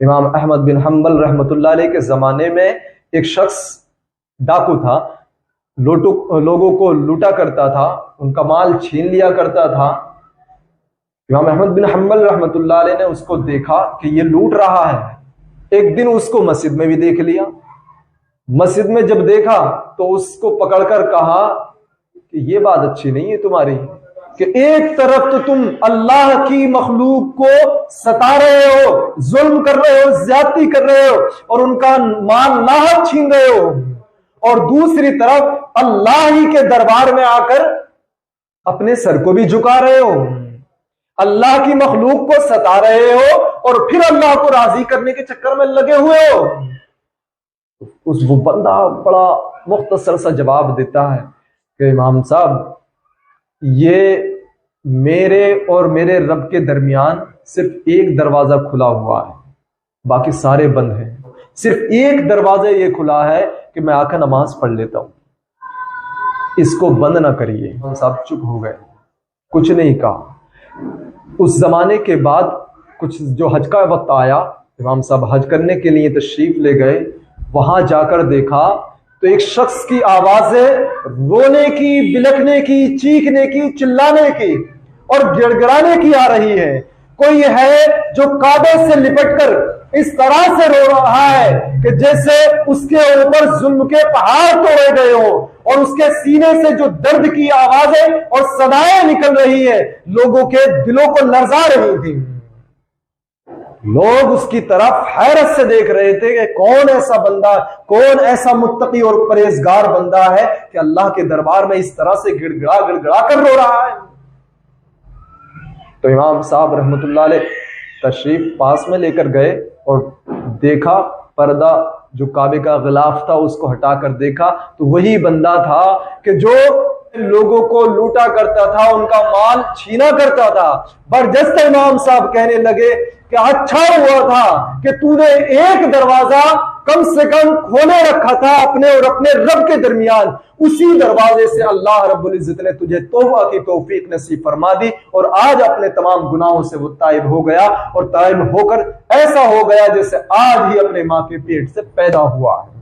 امام احمد بن حنبل رحمۃ اللہ علیہ کے زمانے میں ایک شخص ڈاکو تھا، لوگوں کو لوٹا کرتا تھا، ان کا مال چھین لیا کرتا تھا۔ امام احمد بن حنبل رحمۃ اللہ علیہ نے اس کو دیکھا کہ یہ لوٹ رہا ہے۔ ایک دن اس کو مسجد میں بھی دیکھ لیا۔ مسجد میں جب دیکھا تو اس کو پکڑ کر کہا کہ یہ بات اچھی نہیں ہے تمہاری کہ ایک طرف تو تم اللہ کی مخلوق کو ستا رہے ہو، ظلم کر رہے ہو، زیادتی کر رہے ہو اور ان کا مال ناحق چھین رہے ہو، اور دوسری طرف اللہ ہی کے دربار میں آ کر اپنے سر کو بھی جھکا رہے ہو، اللہ کی مخلوق کو ستا رہے ہو اور پھر اللہ کو راضی کرنے کے چکر میں لگے ہوئے ہو۔ وہ بندہ بڑا مختصر سا جواب دیتا ہے کہ امام صاحب، یہ میرے اور میرے رب کے درمیان صرف ایک دروازہ کھلا ہوا ہے، باقی سارے بند ہیں۔ صرف ایک دروازہ یہ کھلا ہے کہ میں آ کر نماز پڑھ لیتا ہوں، اس کو بند نہ کریے۔ امام صاحب چپ ہو گئے، کچھ نہیں کہا۔ اس زمانے کے بعد کچھ جو حج کا وقت آیا، امام صاحب حج کرنے کے لیے تشریف لے گئے۔ وہاں جا کر دیکھا تو ایک شخص کی آوازیں رونے کی، بلکنے کی، چیخنے کی، چلانے کی اور گڑ گڑانے کی آ رہی ہے۔ کوئی ہے جو کعبے سے لپٹ کر اس طرح سے رو رہا ہے کہ جیسے اس کے اوپر ظلم کے پہاڑ توڑے گئے ہو، اور اس کے سینے سے جو درد کی آوازیں اور صدائیں نکل رہی ہیں لوگوں کے دلوں کو لرزا رہی تھی۔ لوگ اس کی طرف حیرت سے دیکھ رہے تھے کہ کون ایسا بندہ، کون ایسا متقی اور پرہیزگار بندہ ہے کہ اللہ کے دربار میں اس طرح سے گڑ گڑا کر رو رہا ہے۔ تو امام صاحب رحمۃ اللہ علیہ تشریف پاس میں لے کر گئے اور دیکھا پردہ جو کعبے کا غلاف تھا اس کو ہٹا کر دیکھا تو وہی بندہ تھا کہ جو لوگوں کو لوٹا کرتا تھا، ان کا مال چھینا کرتا تھا۔ برجستہ امام صاحب کہنے لگے کہ اچھا ہوا تھا کہ تو نے ایک دروازہ کم سے کم کھولے رکھا تھا اپنے اور اپنے رب کے درمیان، اسی دروازے سے اللہ رب العزت نے تجھے توبہ کی توفیق نصیب فرما دی، اور آج اپنے تمام گناہوں سے وہ تائب ہو گیا، اور تائب ہو کر ایسا ہو گیا جیسے آج ہی اپنے ماں کے پیٹ سے پیدا ہوا ہے۔